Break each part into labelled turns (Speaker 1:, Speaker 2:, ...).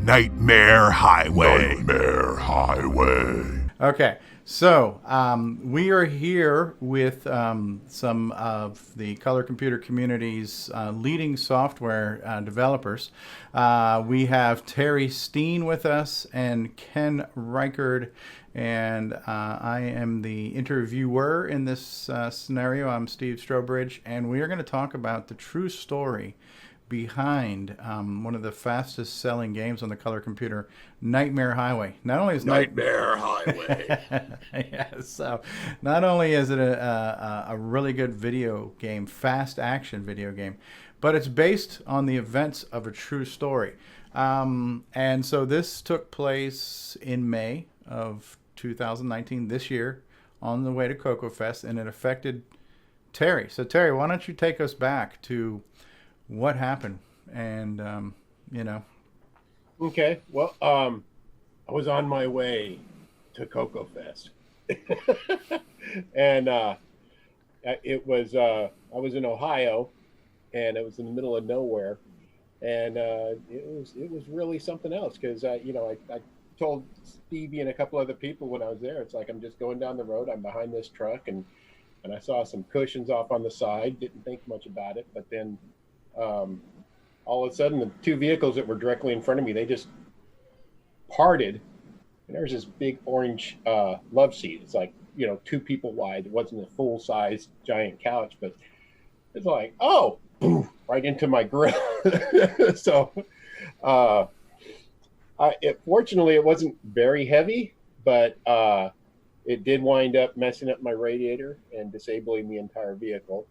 Speaker 1: Nightmare Highway. Nightmare Highway.
Speaker 2: Okay, so we are here with some of the color computer community's leading software developers. We have Terry Steen with us and Ken Reighard, and I am the interviewer in this scenario. I'm Steve Strobridge, and we are going to talk about the true story behind one of the fastest selling games on the color computer, Nightmare Highway. Not only is
Speaker 1: Nightmare Highway.
Speaker 2: yeah, so not only is it a really good video game, fast action video game, but it's based on the events of a true story. And so this took place in May of 2019, this year, on the way to Cocoa Fest, and it affected Terry. So Terry, why don't you take us back to what happened? And
Speaker 3: Okay. Well, I was on my way to Cocoa Fest, and it was I was in Ohio, and it was in the middle of nowhere, and it was really something else because I told Stevie and a couple other people when I was there, it's like I'm just going down the road. I'm behind this truck, and I saw some cushions off on the side. Didn't think much about it, but then all of a sudden the two vehicles that were directly in front of me, they just parted, and there's this big orange love seat. It's like, two people wide. It wasn't a full size giant couch, but it's like, oh, boom, right into my grill. So fortunately it wasn't very heavy, but it did wind up messing up my radiator and disabling the entire vehicle.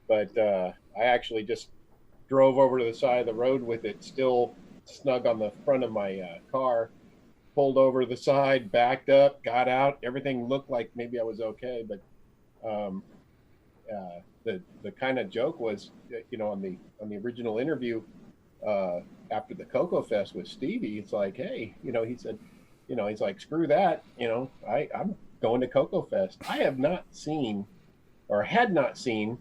Speaker 3: But I actually just drove over to the side of the road with it still snug on the front of my car, pulled over to the side, backed up, got out. Everything looked like maybe I was okay, but the kind of joke was, on the original interview after the Cocoa Fest with Stevie, it's like, hey, he said, he's like, screw that, I'm going to Cocoa Fest. I have not seen, or had not seen,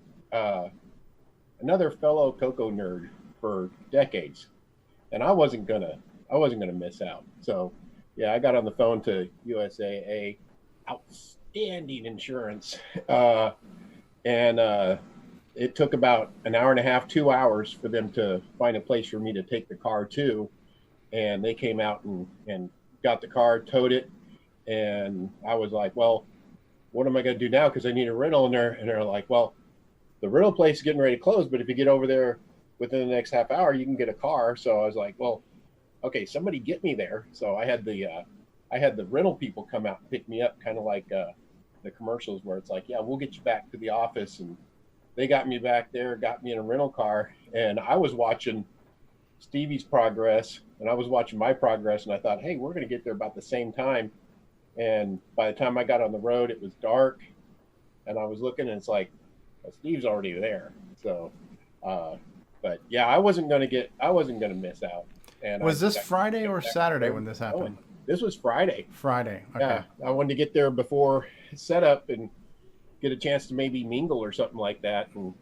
Speaker 3: another fellow Cocoa nerd for decades, and I wasn't gonna miss out. So yeah, I got on the phone to USAA, outstanding insurance, and it took about an hour and a half, 2 hours for them to find a place for me to take the car to, and they came out and got the car, towed it, and I was like, well, what am I gonna do now? Because I need a rental, and they're like, well, the rental place is getting ready to close, but if you get over there within the next half hour, you can get a car. So I was like, well, okay, somebody get me there. So I had the rental people come out and pick me up, kind of like the commercials where it's like, yeah, we'll get you back to the office. And they got me back there, got me in a rental car, and I was watching Stevie's progress, and I was watching my progress, and I thought, hey, we're going to get there about the same time. And by the time I got on the road, it was dark, and I was looking, and it's like, Steve's already there. So, but yeah, I wasn't going to miss out. And
Speaker 2: was this Friday or Saturday when this happened?
Speaker 3: This was Friday.
Speaker 2: Friday. Okay.
Speaker 3: Yeah, I wanted to get there before setup and get a chance to maybe mingle or something like that. And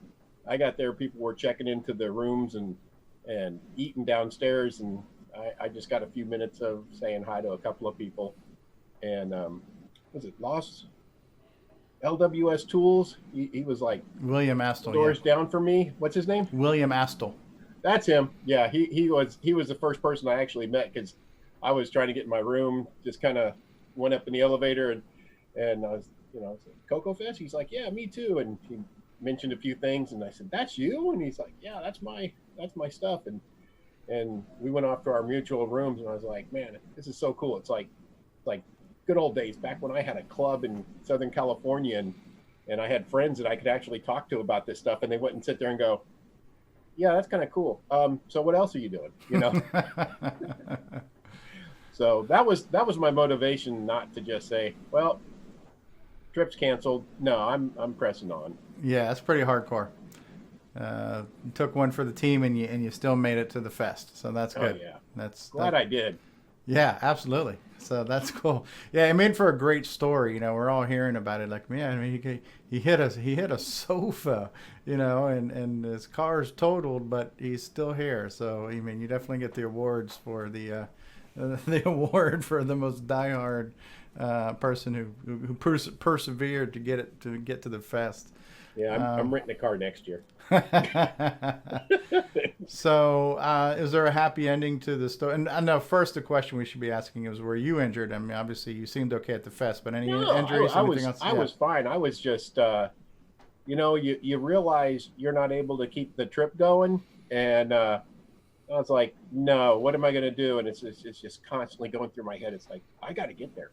Speaker 3: I got there, people were checking into the rooms and eating downstairs, and I just got a few minutes of saying hi to a couple of people. And was it Lost LWS Tools? He was like
Speaker 2: William Astle.
Speaker 3: Doors down for me. What's his name?
Speaker 2: William Astle.
Speaker 3: That's him. Yeah, he was the first person I actually met because I was trying to get in my room. Just kind of went up in the elevator and I was Cocoa Fest. He's like, yeah, me too. And he mentioned a few things, and I said, that's you? And he's like, yeah, that's my stuff. And we went off to our mutual rooms, and I was like, man, this is so cool. It's like good old days back when I had a club in Southern California, and I had friends that I could actually talk to about this stuff, and they wouldn't sit there and go, yeah, that's kind of cool. So what else are you doing? So that was my motivation, not to just say, well, trip's canceled. No, I'm pressing on.
Speaker 2: Yeah, that's pretty hardcore. You took one for the team, and you still made it to the fest. So that's good.
Speaker 3: Oh, yeah.
Speaker 2: That's
Speaker 3: glad I did.
Speaker 2: Yeah, absolutely. So that's cool. Yeah, it made for a great story. We're all hearing about it. Like, man, I mean, he hit a sofa, and his car's totaled, but he's still here. So, I mean, you definitely get the awards for the the award for the most diehard person who persevered to get to the fest.
Speaker 3: Yeah, I'm renting a car next year.
Speaker 2: So, is there a happy ending to the story? And I know first the question we should be asking is, were you injured? I mean, obviously you seemed okay at the fest, but any injuries?
Speaker 3: I
Speaker 2: anything else?
Speaker 3: was fine. I was just, you realize you're not able to keep the trip going, and I was like, no, what am I going to do? And it's just constantly going through my head. It's like, I got to get there.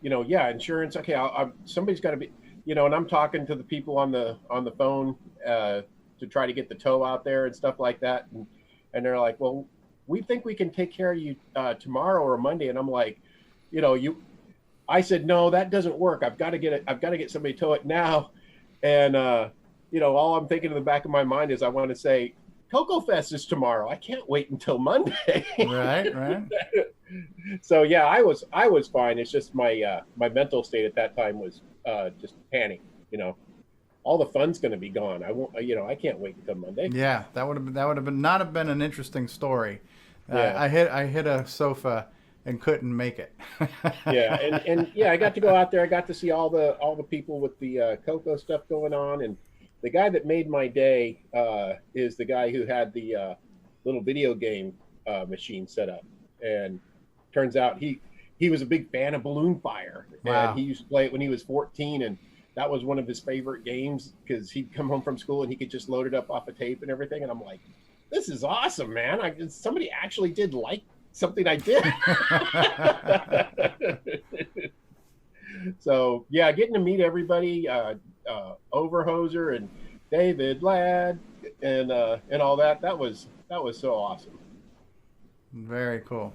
Speaker 3: Insurance. Okay, somebody's got to be. And I'm talking to the people on the phone to try to get the tow out there and stuff like that, and they're like, "Well, we think we can take care of you tomorrow or Monday," and I'm like, I said, "No, that doesn't work. I've got to get somebody to tow it now," and all I'm thinking in the back of my mind is I want to say, "Cocoa Fest is tomorrow. I can't wait until Monday."
Speaker 2: Right.
Speaker 3: So yeah, I was fine. It's just my mental state at that time was just panic. All the fun's going to be gone. I won't. I can't wait until Monday.
Speaker 2: Yeah, that would have not have been an interesting story.
Speaker 3: Yeah.
Speaker 2: I hit a sofa and couldn't make it.
Speaker 3: Yeah, and I got to go out there. I got to see all the people with the cocoa stuff going on, and the guy that made my day is the guy who had the little video game machine set up, and turns out he was a big fan of Balloon Fire.
Speaker 2: Wow.
Speaker 3: And he used to play it when he was 14, and that was one of his favorite games because he'd come home from school and he could just load it up off a tape and everything. And I'm like, this is awesome, man. Somebody actually did like something I did. So yeah, getting to meet everybody, Overhoser and David Ladd and all that was so awesome.
Speaker 2: Very cool.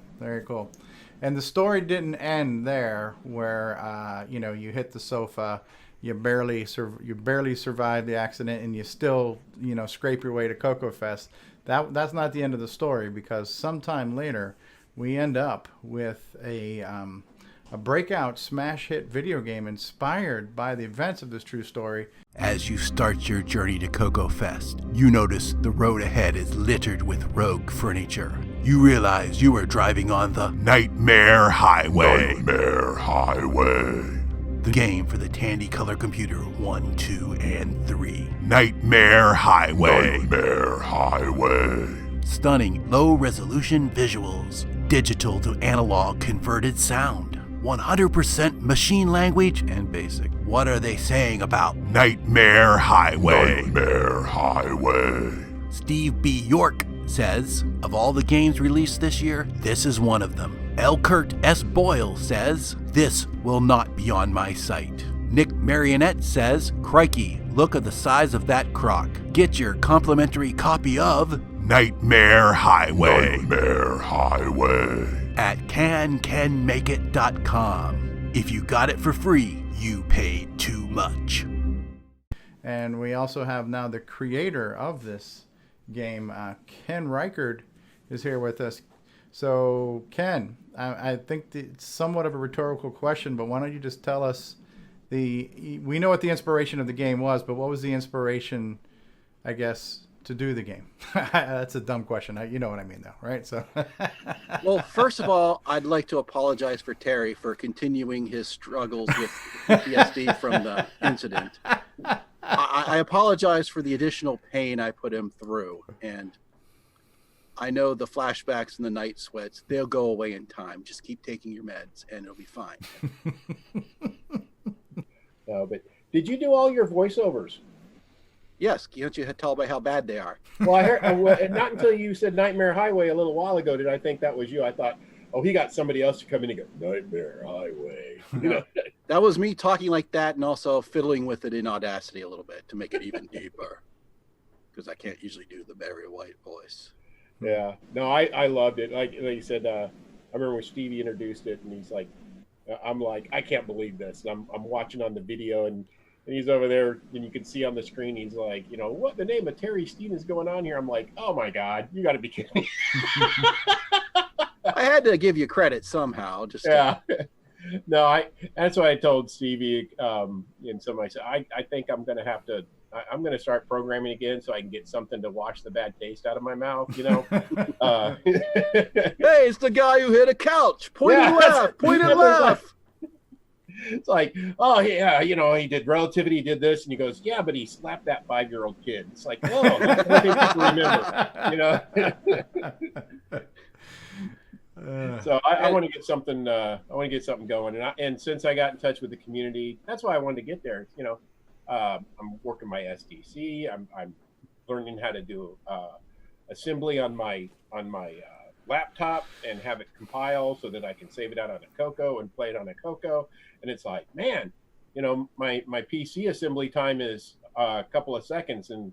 Speaker 2: And the story didn't end there, where you hit the sofa, you barely survived the accident, and you still scrape your way to Cocoa Fest. That's not the end of the story, because sometime later we end up with a breakout smash hit video game inspired by the events of this true story.
Speaker 4: As you start your journey to Cocoa Fest, you notice the road ahead is littered with rogue furniture. You realize you are driving on the
Speaker 1: Nightmare Highway. Nightmare Highway.
Speaker 4: the game for the Tandy Color Computer 1, 2, and 3.
Speaker 1: Nightmare Highway. Nightmare Highway.
Speaker 4: Stunning low-resolution visuals, digital to analog converted sound, 100% machine language, and basic. What are they saying about
Speaker 1: Nightmare Highway? Nightmare Highway.
Speaker 4: Steve B. York says, of all the games released this year, this is one of them. L. Kurt S. Boyle says, this will not be on my site. Nick Marionette says, crikey, look at the size of that croc. Get your complimentary copy of
Speaker 1: Nightmare Highway. Nightmare Highway.
Speaker 4: at cancanmakeit.com. If you got it for free, you paid too much.
Speaker 2: And we also have now the creator of this game, Ken Reighard, is here with us. So, Ken, I think it's somewhat of a rhetorical question, but why don't you just tell us we know what the inspiration of the game was, but what was the inspiration, I guess, to do the game? That's a dumb question. You know what I mean, though, right? So,
Speaker 5: well, first of all, I'd like to apologize for Terry for continuing his struggles with PTSD from the incident. I apologize for the additional pain I put him through, and I know the flashbacks and the night sweats, they'll go away in time. Just keep taking your meds, and it'll be fine.
Speaker 3: No, but did you do all your voiceovers?
Speaker 5: Yes, can't you tell by how bad they are?
Speaker 3: Well, I heard, not until you said Nightmare Highway a little while ago did I think that was you. I thought, oh, he got somebody else to come in and go, Nightmare Highway. You know?
Speaker 5: That was me talking like that and also fiddling with it in Audacity a little bit to make it even deeper, because I can't usually do the Barry White voice.
Speaker 3: Yeah, no, I loved it. Like you said, I remember when Stevie introduced it, and he's like, I'm like, I can't believe this. And I'm watching on the video, and he's over there, and you can see on the screen, he's like, what the name of Terry Steen is going on here? I'm like, oh my God, you got to be kidding me.
Speaker 5: I had to give you credit somehow. Just
Speaker 3: yeah. No, that's why I told Stevie, and somebody said, I think I'm going to have to I'm going to start programming again so I can get something to wash the bad taste out of my mouth.
Speaker 5: Hey, it's the guy who hit a couch. Point and left. Point and left.
Speaker 3: It's like, oh yeah, he did relativity, he did this, and he goes, yeah, but he slapped that 5-year-old kid. It's like, oh, that's what people remember. So I want to get something. I want to get something going, and since I got in touch with the community, that's why I wanted to get there. I'm working my SDC. I'm learning how to do assembly on my laptop and have it compile so that I can save it out on a Coco and play it on a Coco. And it's like, man, my PC assembly time is a couple of seconds. And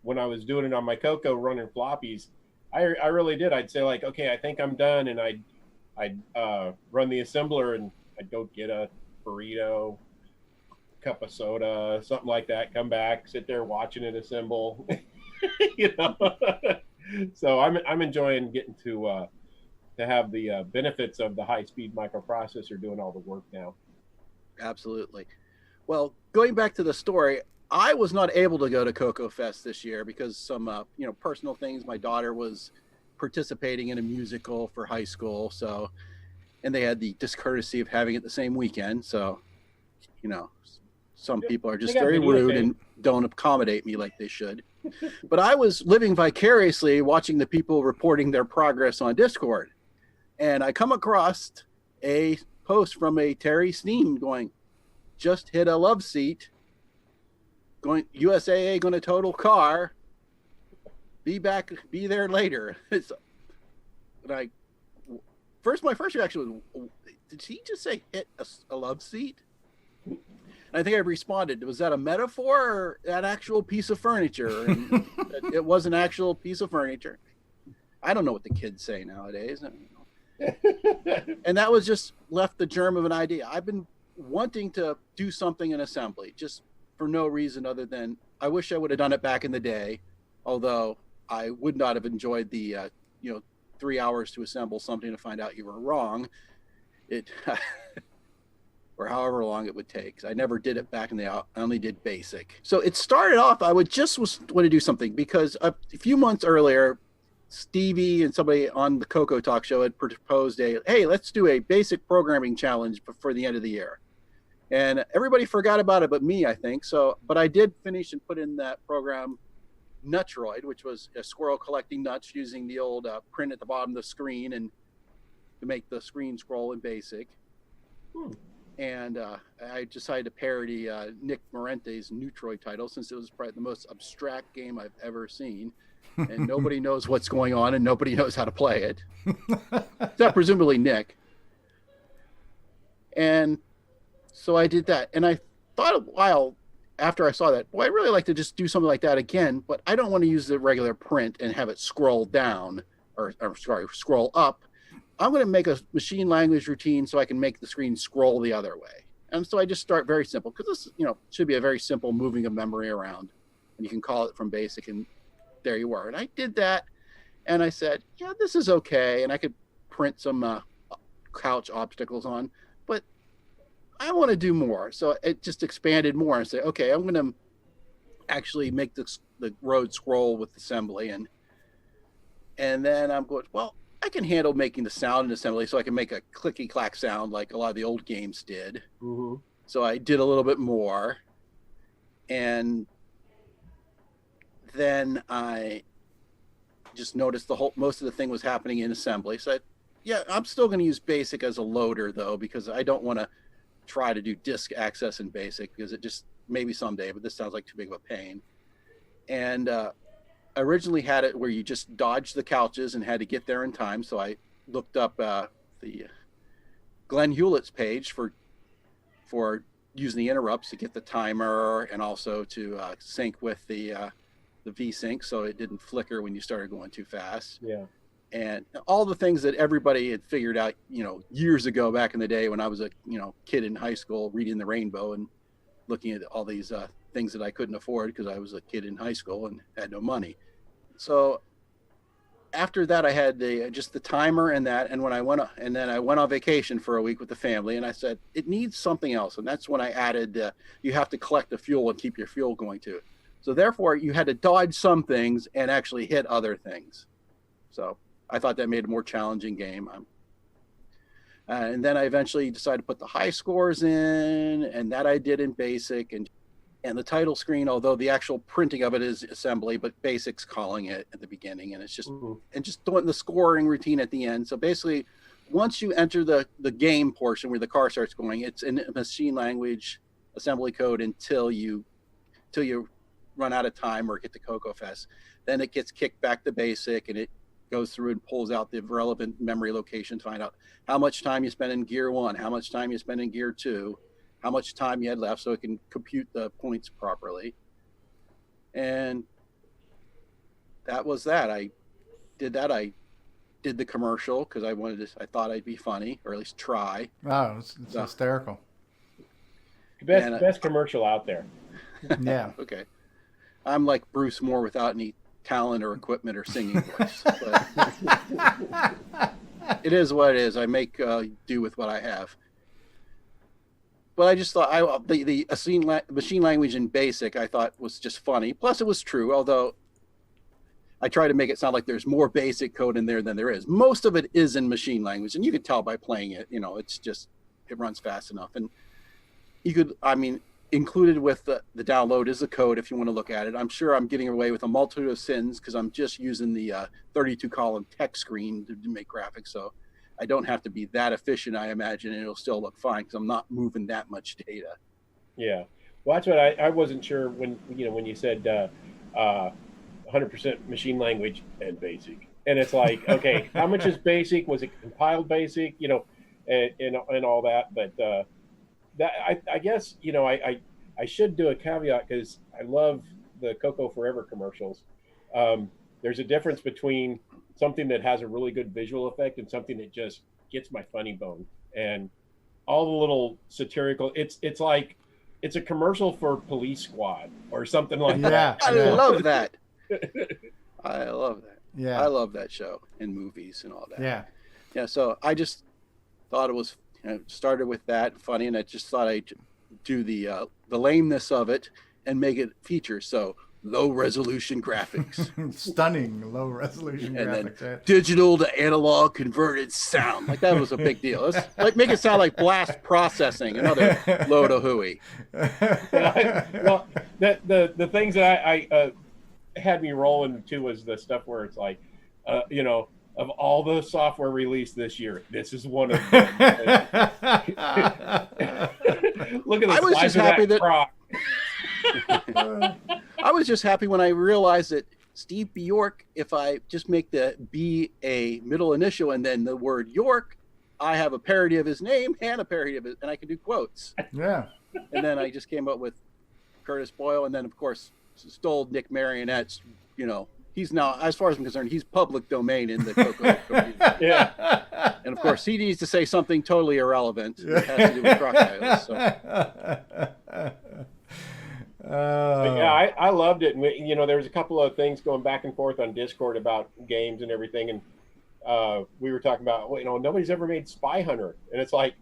Speaker 3: when I was doing it on my Coco running floppies, I really did. I'd say like, okay, I think I'm done. And I'd run the assembler and I'd go get a burrito, cup of soda, something like that, come back, sit there watching it assemble, So I'm enjoying getting to have the benefits of the high-speed microprocessor doing all the work now.
Speaker 5: Absolutely. Well, going back to the story, I was not able to go to Coco Fest this year because some personal things. My daughter was participating in a musical for high school, and they had the discourtesy of having it the same weekend. So, some people are just very rude and don't accommodate me like they should. But I was living vicariously watching the people reporting their progress on Discord. And I come across a post from a Terry Steen going, just hit a love seat, going USAA going to total car, be there later. My first reaction was, did he just say hit a love seat? And I think I responded, was that a metaphor or an actual piece of furniture? And it was an actual piece of furniture. I don't know what the kids say nowadays. And that was just left the germ of an idea. I've been wanting to do something in assembly, just for no reason other than I wish I would have done it back in the day, although I would not have enjoyed the 3 hours to assemble something to find out you were wrong. Or however long it would take. I never did it back in the day. I only did basic. So it started off, I want to do something because a few months earlier, Stevie and somebody on the Coco Talk show had proposed hey, let's do a basic programming challenge before the end of the year. And everybody forgot about it but me, I think. But I did finish and put in that program Nutroid, which was a squirrel collecting nuts using the old print at the bottom of the screen and to make the screen scroll in basic. And I decided to parody Nick Marotta's Nutroid title since it was probably the most abstract game I've ever seen. And nobody knows what's going on and nobody knows how to play it. Except presumably Nick. And so I did that. And I thought a while after I saw that, I'd really like to just do something like that again, but I don't want to use the regular print and have it scroll down or scroll up. I'm going to make a machine language routine so I can make the screen scroll the other way. And so I just start very simple because this, should be a very simple moving of memory around, and you can call it from basic, and there you were. And I did that, and I said, yeah, this is okay, and I could print some couch obstacles on, but I want to do more. So it just expanded more and said, okay, I'm going to actually make the road scroll with assembly, and then I'm going, well, I can handle making the sound in assembly, so I can make a clicky clack sound like a lot of the old games did. Mm-hmm. So I did a little bit more, and then I just noticed most of the thing was happening in assembly. So I'm still going to use basic as a loader though, because I don't want to try to do disk access in basic because it just maybe someday, but this sounds like too big of a pain. And I originally had it where you just dodged the couches and had to get there in time. So I looked up the Glenn Hewlett's page for using the interrupts to get the timer and also to sync with the V-Sync so it didn't flicker when you started going too fast. Yeah. And all the things that everybody had figured out, years ago back in the day when I was a kid in high school reading the Rainbow and looking at all these things that I couldn't afford because I was a kid in high school and had no money. So after that, I had just the timer and that. And when I went on vacation for a week with the family, and I said it needs something else. And that's when I added you have to collect the fuel and keep your fuel going too. So therefore, you had to dodge some things and actually hit other things. So I thought that made a more challenging game. And then I eventually decided to put the high scores in, and that I did in BASIC. And the title screen, although the actual printing of it is assembly, but BASIC's calling it at the beginning, and it's just and just doing the scoring routine at the end. So basically, once you enter the game portion where the car starts going, it's in machine language assembly code until you run out of time or get to Cocoa Fest. Then it gets kicked back to BASIC, and it goes through and pulls out the relevant memory location to find out how much time you spent in gear 1, how much time you spent in gear 2, how much time you had left, so it can compute the points properly. And that was that. I did the commercial because I thought I'd be funny, or at least try.
Speaker 2: Oh, it's hysterical.
Speaker 3: Best commercial out there.
Speaker 2: Yeah.
Speaker 5: Okay. I'm like Bruce Moore without any talent or equipment or singing voice. But it is what it is. I make do with what I have. But I just thought the machine language in BASIC I thought was just funny. Plus it was true, although I try to make it sound like there's more BASIC code in there than there is. Most of it is in machine language, and you could tell by playing it. It's just, it runs fast enough. And included with the download is the code if you want to look at it. I'm sure I'm getting away with a multitude of sins because I'm just using the 32-column text screen to make graphics. So I don't have to be that efficient, I imagine, and it'll still look fine because I'm not moving that much data.
Speaker 3: Yeah. Well, that's what I wasn't sure when you said 100% machine language and BASIC. And it's like, okay, how much is BASIC? Was it compiled BASIC? And all that. But that I guess I should do a caveat because I love the Cocoa Forever commercials. There's a difference between something that has a really good visual effect and something that just gets my funny bone. And all the little satirical, it's like it's a commercial for Police Squad or something like that.
Speaker 5: I love that. I love that.
Speaker 2: Yeah.
Speaker 5: I love that show and movies and all that.
Speaker 2: Yeah.
Speaker 5: Yeah. So I just thought it was started with that funny, and I just thought I'd do the lameness of it and make it feature. So low resolution graphics,
Speaker 2: stunning low resolution
Speaker 5: and
Speaker 2: graphics,
Speaker 5: then digital to analog converted sound. Like that was a big deal. Let's make it sound like blast processing, another load of hooey.
Speaker 3: Well, the things that I had me rolling too was the stuff where it's like, of all the software released this year, this is one of them. Look at the size of that croc.
Speaker 5: I was just happy when I realized that Steve Bjork, if I just make the B a middle initial and then the word York, I have a parody of his name and a parody of it, and I can do quotes.
Speaker 2: Yeah.
Speaker 5: And then I just came up with Curtis Boyle, and then of course stole Nick Marionette's. He's now, as far as I'm concerned, he's public domain in the Cocoa community.
Speaker 3: Yeah.
Speaker 5: And of course, he needs to say something totally irrelevant that has to do with crocodiles. So.
Speaker 3: Yeah, I loved it. And there was a couple of things going back and forth on Discord about games and everything, and we were talking about, nobody's ever made Spy Hunter, and it's like,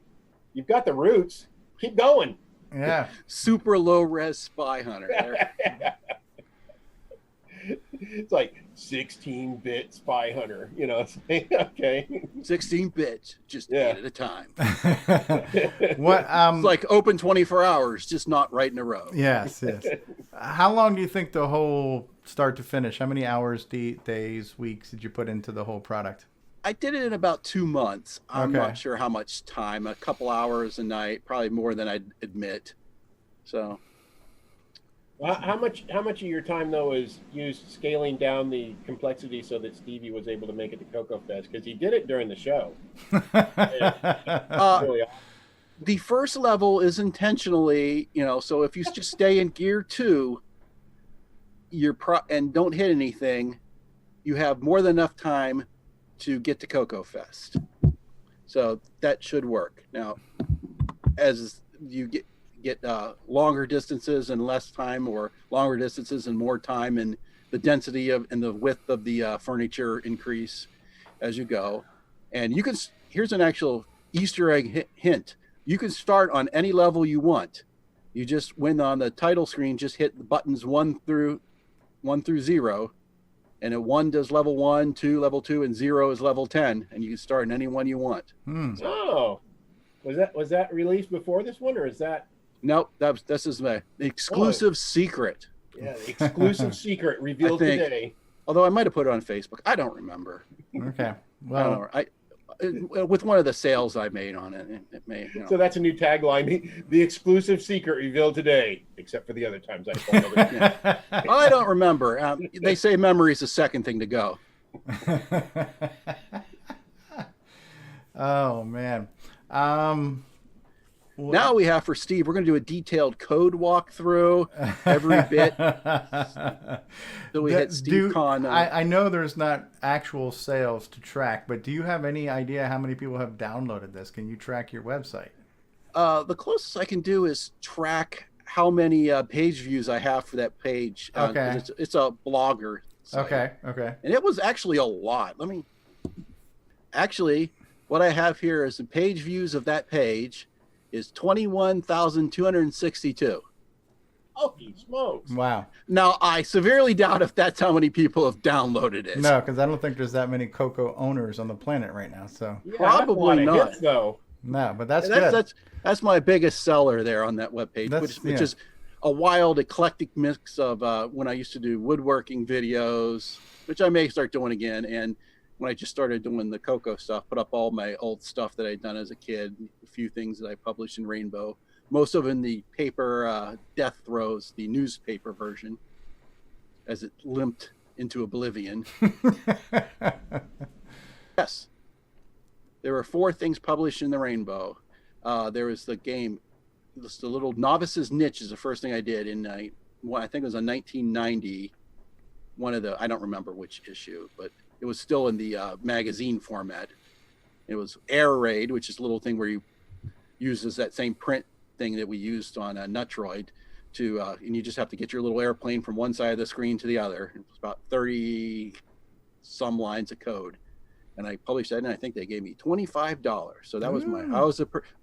Speaker 3: you've got the roots, keep going.
Speaker 2: Yeah.
Speaker 5: Super low res Spy Hunter.
Speaker 3: It's like 16-bit Spy Hunter, it's like, okay.
Speaker 5: 16 bits, just 8 at a time.
Speaker 2: What?
Speaker 5: It's like open 24 hours, just not right in a row.
Speaker 2: Yes. How long do you think the whole start to finish? How many hours, days, weeks did you put into the whole product?
Speaker 5: I did it in about 2 months. I'm not sure how much time. A couple hours a night, probably more than I'd admit. So.
Speaker 3: How much of your time though is used scaling down the complexity so that Stevie was able to make it to Cocoa Fest? Because he did it during the show. Really awesome.
Speaker 5: The first level is intentionally, so if you just stay in gear 2, and don't hit anything, you have more than enough time to get to Cocoa Fest. So that should work. Now, as you get longer distances and less time, or longer distances and more time, and the density and the width of the furniture increase as you go. And here's an actual Easter egg hint. You can start on any level you want, You just, when on the title screen, just hit the buttons 1 through 0, and a 1 does level 1, 2 level 2, and 0 is level 10, and you can start in any one you want.
Speaker 3: Oh, was that released before this one, or is that?
Speaker 5: Nope, this is my exclusive secret.
Speaker 3: Yeah, the exclusive secret revealed today.
Speaker 5: Although I might have put it on Facebook, I don't remember.
Speaker 2: Okay,
Speaker 5: well, I don't know. With one of the sales I made on it, it may. You know.
Speaker 3: So that's a new tagline: the exclusive secret revealed today, except for the other times I told it.
Speaker 5: Yeah. Well, I don't remember. They say memory is the second thing to go.
Speaker 2: Oh man.
Speaker 5: Now we have for Steve, we're going to do a detailed code walkthrough, every bit. So we hit Steve Kahn.
Speaker 2: I know there's not actual sales to track, but do you have any idea how many people have downloaded this? Can you track your website?
Speaker 5: The closest I can do is track how many page views I have for that page.
Speaker 2: Okay.
Speaker 5: It's a blogger site.
Speaker 2: Okay.
Speaker 5: And it was actually a lot. What I have here is the page views of that page is 21,262.
Speaker 3: Holy smokes.
Speaker 2: Wow.
Speaker 5: Now, I severely doubt if that's how many people have downloaded it.
Speaker 2: No, because I don't think there's that many Coco owners on the planet right now. So
Speaker 3: yeah,
Speaker 5: probably not.
Speaker 3: Hits, though.
Speaker 2: No, but that's good.
Speaker 5: That's my biggest seller there on that webpage, which is a wild, eclectic mix of when I used to do woodworking videos, which I may start doing again, and when I just started doing the Coco stuff, put up all my old stuff that I'd done as a kid, a few things that I published in Rainbow, most of in the paper Death Throes, the newspaper version, as it limped into oblivion. Yes. There were 4 things published in the Rainbow. There was the game, the little Novice's Niche is the first thing I did in, I think it was in 1990, I don't remember which issue, but it was still in the magazine format. It was Air Raid, which is a little thing where you uses that same print thing that we used on Nutroid and you just have to get your little airplane from one side of the screen to the other. It was about 30 some lines of code. And I published that, and I think they gave me $25. So that was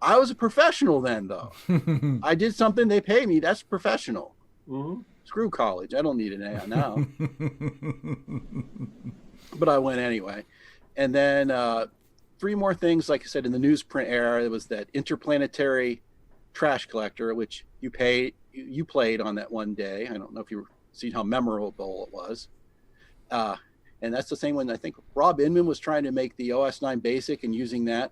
Speaker 5: I was a professional then, though. I did something, they pay me. That's professional.
Speaker 3: Mm-hmm.
Speaker 5: Screw college. I don't need an A now. But I went anyway. And then 3 more things, like I said, in the newsprint era, it was that Interplanetary Trash Collector, which you played on that one day. I don't know if you seen how memorable it was. And that's the same one. I think Rob Inman was trying to make the OS 9 basic and using that,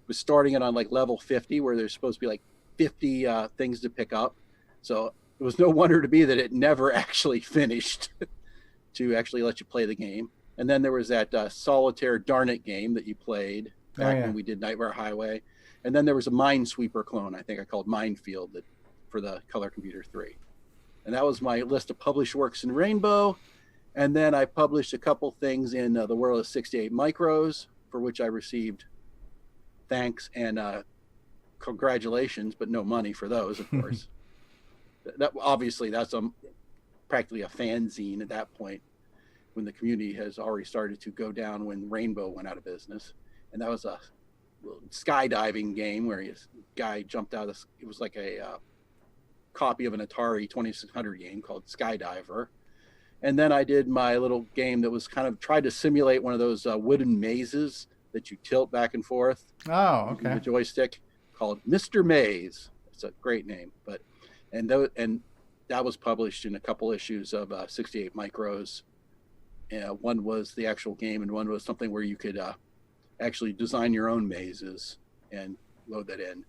Speaker 5: was starting it on like level 50, where there's supposed to be like 50 things to pick up. So it was no wonder to be that it never actually finished to actually let you play the game. And then there was that solitaire Darn It game that you played back when we did Nightmare Highway. And then there was a Minesweeper clone, I think I called Minefield, for the Color Computer 3. And that was my list of published works in Rainbow. And then I published a couple things in the world of 68 micros, for which I received thanks and congratulations, but no money for those, of course. Obviously, that's practically a fanzine at that point, when the community has already started to go down when Rainbow went out of business. And that was a skydiving game where a guy jumped out of, it was like a copy of an Atari 2600 game called Skydiver. And then I did my little game that was kind of tried to simulate one of those wooden mazes that you tilt back and forth.
Speaker 2: Oh, okay.
Speaker 5: With a joystick, called Mr. Maze. It's a great name, and that was published in a couple issues of 68 Micros. One was the actual game, and one was something where you could actually design your own mazes and load that in.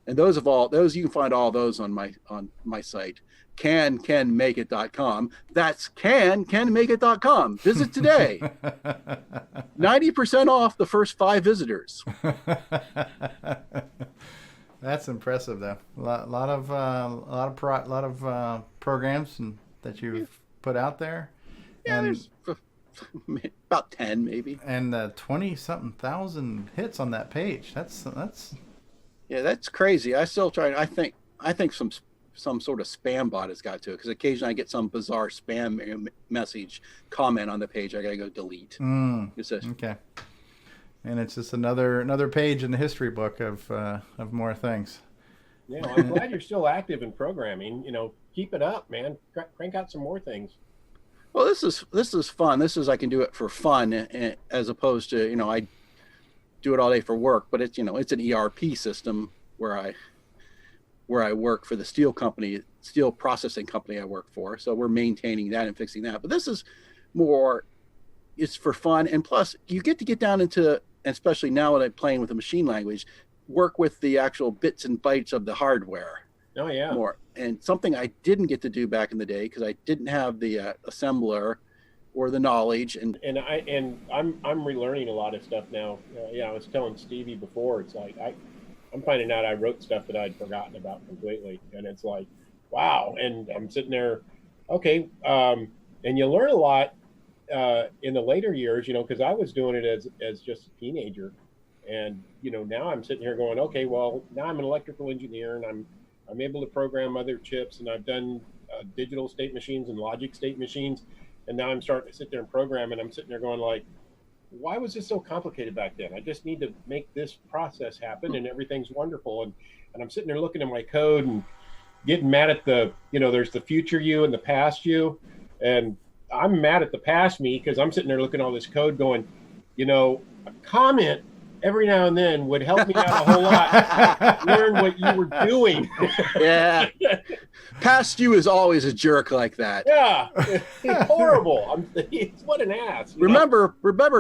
Speaker 5: And those you can find all those on my site, canmakeit.com. That's canmakeit.com. Visit today. 90% off the first 5 visitors.
Speaker 2: That's impressive, though. A lot of programs that you've put out there.
Speaker 5: Yeah,
Speaker 2: and
Speaker 5: there's about 10 maybe.
Speaker 2: And 20-something thousand hits on that page. That's.
Speaker 5: Yeah, that's crazy. I still try. I think some sort of spam bot has got to it, because occasionally I get some bizarre spam message comment on the page. I gotta go delete.
Speaker 2: Okay. And it's just another page in the history book of more things.
Speaker 3: Yeah, well, I'm glad you're still active in programming. Keep it up, man. Crank out some more things.
Speaker 5: Well, this is fun. I can do it for fun, as opposed to I do it all day for work. But it's it's an ERP system where I work for the steel processing company I work for. So we're maintaining that and fixing that. But this is more, it's for fun, and plus you get to get down into, especially now that I'm playing with the machine language, work with the actual bits and bytes of the hardware.
Speaker 3: Oh yeah.
Speaker 5: More, and something I didn't get to do back in the day because I didn't have the assembler or the knowledge. And
Speaker 3: I'm relearning a lot of stuff now. I was telling Stevie before, it's like I'm finding out I wrote stuff that I'd forgotten about completely, and it's like, wow. And I'm sitting there, okay, and you learn a lot in the later years, because I was doing it as just a teenager, and now I'm sitting here going, okay, well, now I'm an electrical engineer, and I'm able to program other chips, and I've done digital state machines and logic state machines, and now I'm starting to sit there and program, and I'm sitting there going like, why was this so complicated back then? I just need to make this process happen, and everything's wonderful. And I'm sitting there looking at my code and getting mad at there's the future you and the past you, and I'm mad at the past me because I'm sitting there looking at all this code going, a comment every now and then would help me out a whole lot. Learn what you were doing.
Speaker 5: Yeah. Past you is always a jerk like that.
Speaker 3: Yeah. It's horrible. What an ass.
Speaker 5: Remember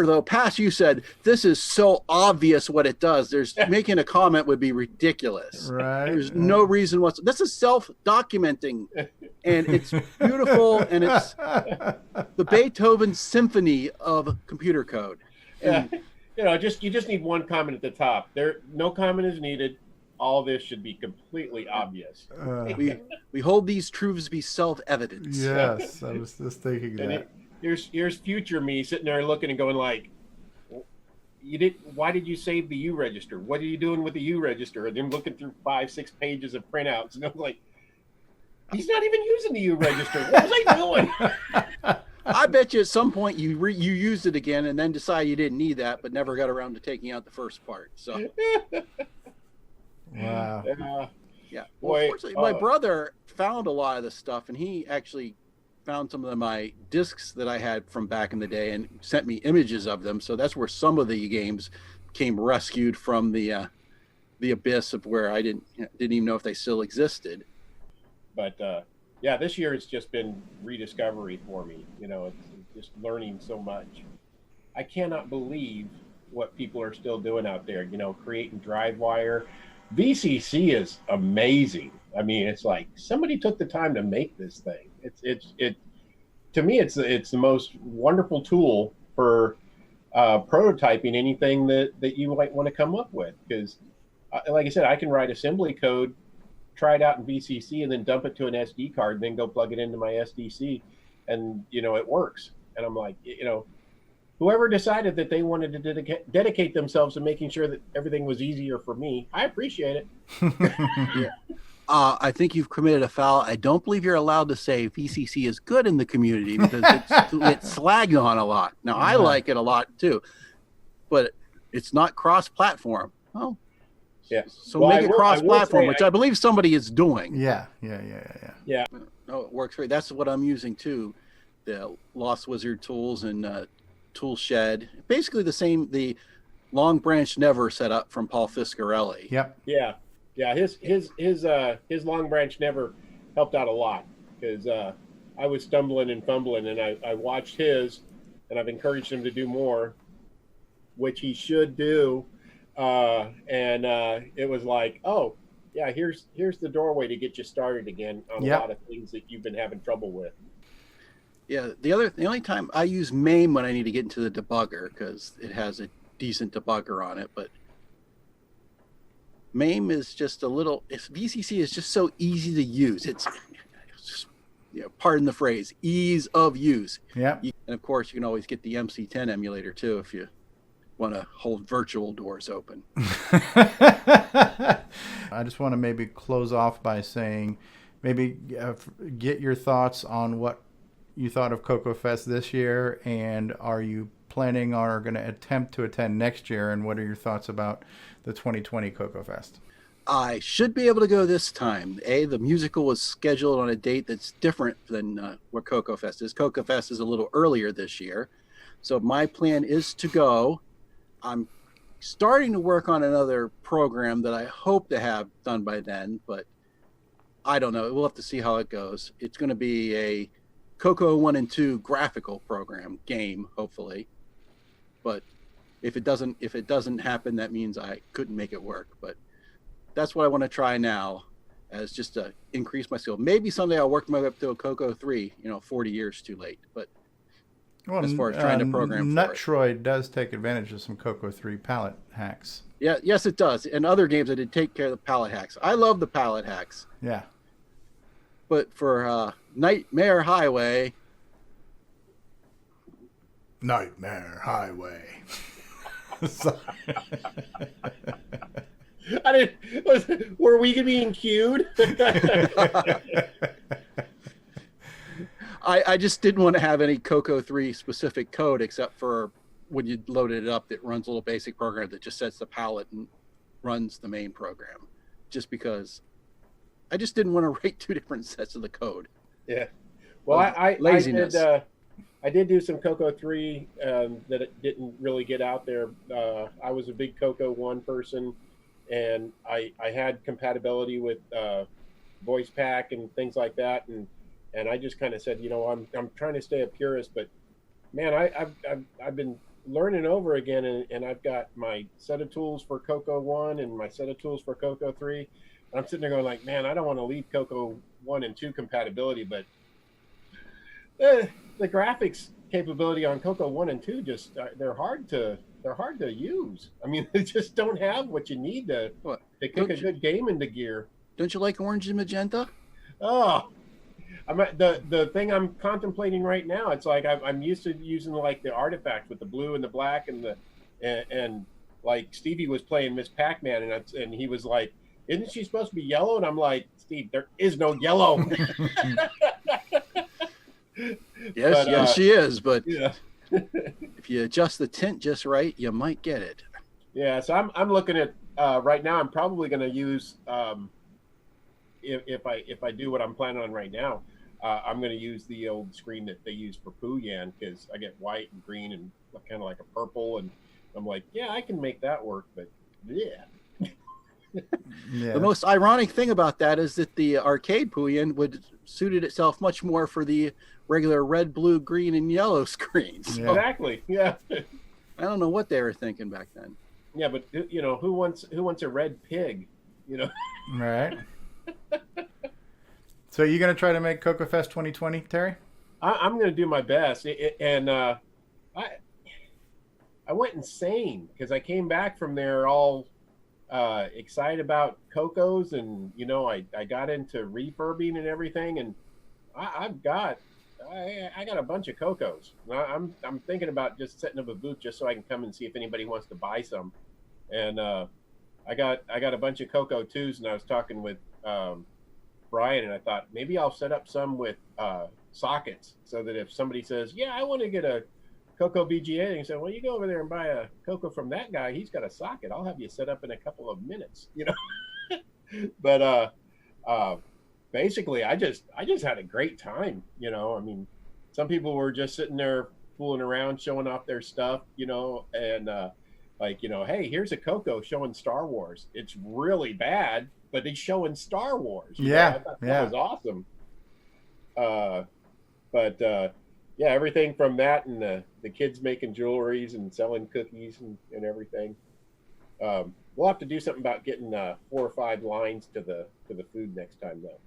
Speaker 5: though, past you said, this is so obvious what it does. Making a comment would be ridiculous.
Speaker 2: Right.
Speaker 5: There's no reason whatsoever. This is self-documenting, and it's beautiful, and it's the Beethoven symphony of computer code. And,
Speaker 3: you just need one comment at the top. No comment is needed. All this should be completely obvious.
Speaker 5: We hold these truths to be self-evident.
Speaker 2: Yes, I was just thinking that.
Speaker 3: Here's future me sitting there looking and going like, why did you save the U register? What are you doing with the U register? And then looking through 5-6 pages of printouts, and I'm like, he's not even using the U register. What was I doing?
Speaker 5: I bet you at some point you used it again and then decided you didn't need that, but never got around to taking out the first part. So,
Speaker 2: wow.
Speaker 5: Yeah. Well, unfortunately, my brother found a lot of this stuff, and he actually found some of my discs that I had from back in the day and sent me images of them. So that's where some of the games came rescued from the abyss of where I didn't even know if they still existed.
Speaker 3: But yeah, this year it's just been rediscovery for me. It's just learning so much. I cannot believe what people are still doing out there, creating drive wire. VCC is amazing. I mean, it's like somebody took the time to make this thing. It to me, it's the most wonderful tool for prototyping anything that you might want to come up with. Because, like I said, I can write assembly code, try it out in VCC, and then dump it to an SD card, and then go plug it into my SDC, and it works. And I'm like, whoever decided that they wanted to dedicate themselves to making sure that everything was easier for me, I appreciate it.
Speaker 5: Yeah. I think you've committed a foul. I don't believe you're allowed to say VCC is good in the community because it's slagged on a lot. Now, I like it a lot too, but it's not cross-platform. Oh,
Speaker 3: yeah.
Speaker 5: So make it cross-platform, which I believe somebody is doing.
Speaker 2: Yeah.
Speaker 5: No, it works great. That's what I'm using too. The Lost Wizard tools and Tool Shed, basically the same. The Long Branch Never setup from Paul Fiscarelli.
Speaker 2: Yep.
Speaker 3: Yeah. His Long Branch Never helped out a lot because I was stumbling and fumbling, and I watched his, and I've encouraged him to do more, which he should do. And it was like, oh yeah, here's the doorway to get you started again on a lot of things that you've been having trouble with.
Speaker 5: Yeah, the only time I use MAME when I need to get into the debugger because it has a decent debugger on it, but MAME is just VCC is just so easy to use. It's just, pardon the phrase, ease of use.
Speaker 2: Yeah.
Speaker 5: And of course, you can always get the MC10 emulator too if you want to hold virtual doors open.
Speaker 2: I just want to maybe close off by saying, maybe get your thoughts on what you thought of Cocoa Fest this year, and are you planning or going to attempt to attend next year, and what are your thoughts about the 2020 Cocoa Fest?
Speaker 5: I should be able to go this time. The musical was scheduled on a date that's different than where Cocoa Fest is. Cocoa Fest is a little earlier this year. So my plan is to go. I'm starting to work on another program that I hope to have done by then, but I don't know. We'll have to see how it goes. It's going to be a Cocoa 1 and 2 graphical program game, hopefully. But if it doesn't happen, that means I couldn't make it work. But that's what I want to try now, as just to increase my skill. Maybe someday I'll work my way up to a Cocoa 3, 40 years too late. But as far as trying to program for it.
Speaker 2: Nutroid does take advantage of some Cocoa 3 palette hacks.
Speaker 5: Yeah, yes, it does. And other games, I did take care of the palette hacks. I love the palette hacks.
Speaker 2: Yeah.
Speaker 5: But for Nightmare Highway.
Speaker 2: Nightmare Highway.
Speaker 3: Were we being cued?
Speaker 5: I just didn't want to have any Cocoa 3 specific code except for when you loaded it up, it runs a little basic program that just sets the palette and runs the main program. Just because I just didn't want to write two different sets of the code.
Speaker 3: Yeah. Well,
Speaker 5: laziness.
Speaker 3: I did do some Cocoa 3 that it didn't really get out there. I was a big Cocoa 1 person, and I had compatibility with voice pack and things like that, and I just kind of said, I'm trying to stay a purist, but man, I've been learning over again, and I've got my set of tools for Cocoa 1 and my set of tools for Cocoa 3. And I'm sitting there going like, man, I don't want to leave Cocoa 1 and 2 compatibility, but the graphics capability on Cocoa 1 and 2 just they're hard to use. I mean, they just don't have what you need to kick a good game into gear.
Speaker 5: Don't you like orange and magenta?
Speaker 3: Oh, the thing I'm contemplating right now. It's like I'm used to using like the artifacts with the blue and the black and like Stevie was playing Miss Pac-Man and he was like, isn't she supposed to be yellow? And I'm like, Steve, there is no yellow.
Speaker 5: Yes, she is. But
Speaker 3: yeah.
Speaker 5: if you adjust the tint just right, you might get it.
Speaker 3: Yeah. So I'm looking at right now. I'm probably going to use if I do what I'm planning on right now, I'm going to use the old screen that they use for Pooyan because I get white and green and kind of like a purple, and I'm like, yeah, I can make that work, but yeah.
Speaker 2: Yeah.
Speaker 5: The most ironic thing about that is that the arcade Pooyan would suited itself much more for the regular red, blue, green, and yellow screens.
Speaker 2: Yeah.
Speaker 3: Exactly. Yeah.
Speaker 5: I don't know what they were thinking back then.
Speaker 3: Yeah, but who wants a red pig?
Speaker 2: Right. So you going to try to make Cocoa Fest 2020, Terry?
Speaker 3: I'm going to do my best, and I went insane because I came back from there all excited about Cocos, and I got into refurbing and everything, and I got a bunch of Cocos. I'm thinking about just setting up a booth just so I can come and see if anybody wants to buy some, and I got a bunch of Coco 2s, and I was talking with Brian, and I thought maybe I'll set up some with sockets so that if somebody says, yeah, I want to get a Coco BGA, and he said, well, you go over there and buy a Coco from that guy. He's got a socket. I'll have you set up in a couple of minutes, But basically, I just had a great time, I mean, some people were just sitting there fooling around, showing off their stuff, and hey, here's a Coco showing Star Wars. It's really bad, but he's showing Star Wars.
Speaker 2: Yeah,
Speaker 3: I thought that was awesome. Yeah, everything from that and the kids making jewelries and selling cookies and everything. We'll have to do something about getting 4 or 5 lines to the food next time, though.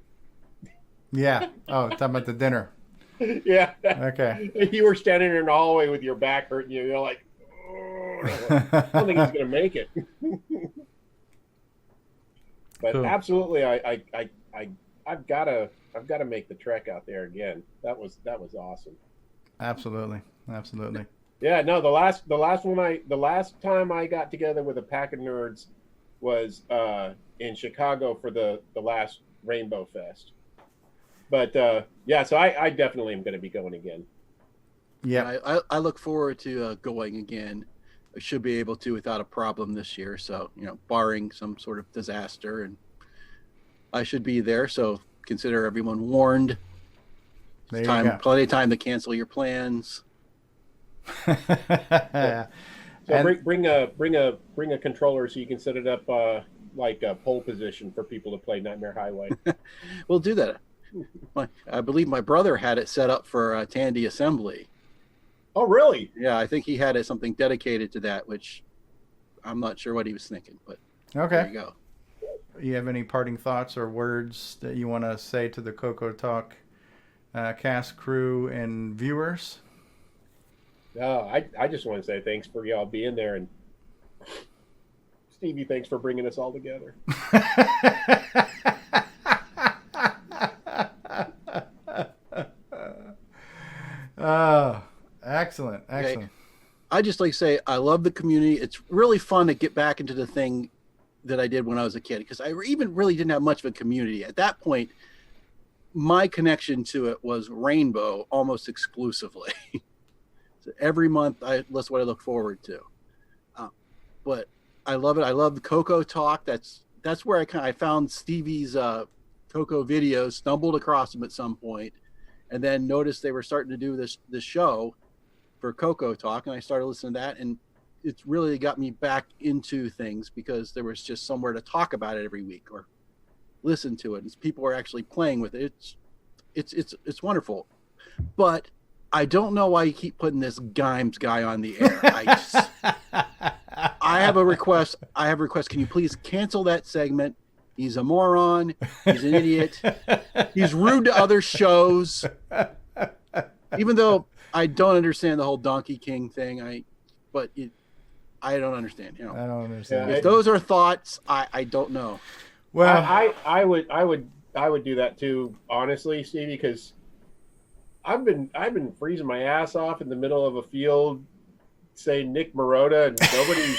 Speaker 2: Yeah. Oh, talking about the dinner.
Speaker 3: Yeah.
Speaker 2: Okay.
Speaker 3: You were standing in the hallway with your back hurting you. You're like, oh, I don't think he's going to make it. But
Speaker 2: Cool.
Speaker 3: Absolutely, I've got to make the trek out there again. That was awesome.
Speaker 2: Absolutely.
Speaker 3: Yeah, no, the last time I got together with a pack of nerds was in Chicago for the last Rainbow Fest. But yeah, so I definitely am going to be going again.
Speaker 2: Yeah.
Speaker 5: I look forward to going again. I should be able to without a problem this year. So, barring some sort of disaster, and I should be there. So consider everyone warned.
Speaker 2: There you go.
Speaker 5: Plenty of time to cancel your plans.
Speaker 2: Yeah.
Speaker 3: So bring a controller so you can set it up like a pole position for people to play Nightmare Highway.
Speaker 5: We'll do that. I believe my brother had it set up for Tandy Assembly.
Speaker 3: Oh, really?
Speaker 5: Yeah, I think he had it something dedicated to that, which I'm not sure what he was thinking, but
Speaker 2: Okay.
Speaker 5: there you go.
Speaker 2: You have any parting thoughts or words that you want to say to the Coco Talk cast, crew, and viewers?
Speaker 3: I just want to say thanks for y'all being there, and Stevie, thanks for bringing us all together.
Speaker 2: Excellent.
Speaker 5: Okay. I just like to say I love the community. It's really fun to get back into the thing that I did when I was a kid, because I even really didn't have much of a community. At that point, my connection to it was Rainbow almost exclusively. So every month, that's what I look forward to. But I love it. I love the Coco Talk. That's where I found Stevie's Coco videos, stumbled across them at some point, and then noticed they were starting to do this show for Coco Talk, and I started listening to that, and it's really got me back into things because there was just somewhere to talk about it every week or listen to it, and people are actually playing with it. It's wonderful. But I don't know why you keep putting this Gimes guy on the air. I have a request. Can you please cancel that segment? He's a moron. He's an idiot. He's rude to other shows. Even though I don't understand the whole Donkey King thing, I don't understand.
Speaker 2: I don't understand.
Speaker 3: Yeah,
Speaker 5: if those are thoughts, I don't know.
Speaker 2: Well,
Speaker 3: I would do that too, honestly, Stevie, because I've been freezing my ass off in the middle of a field saying Nick Marotta, and nobody.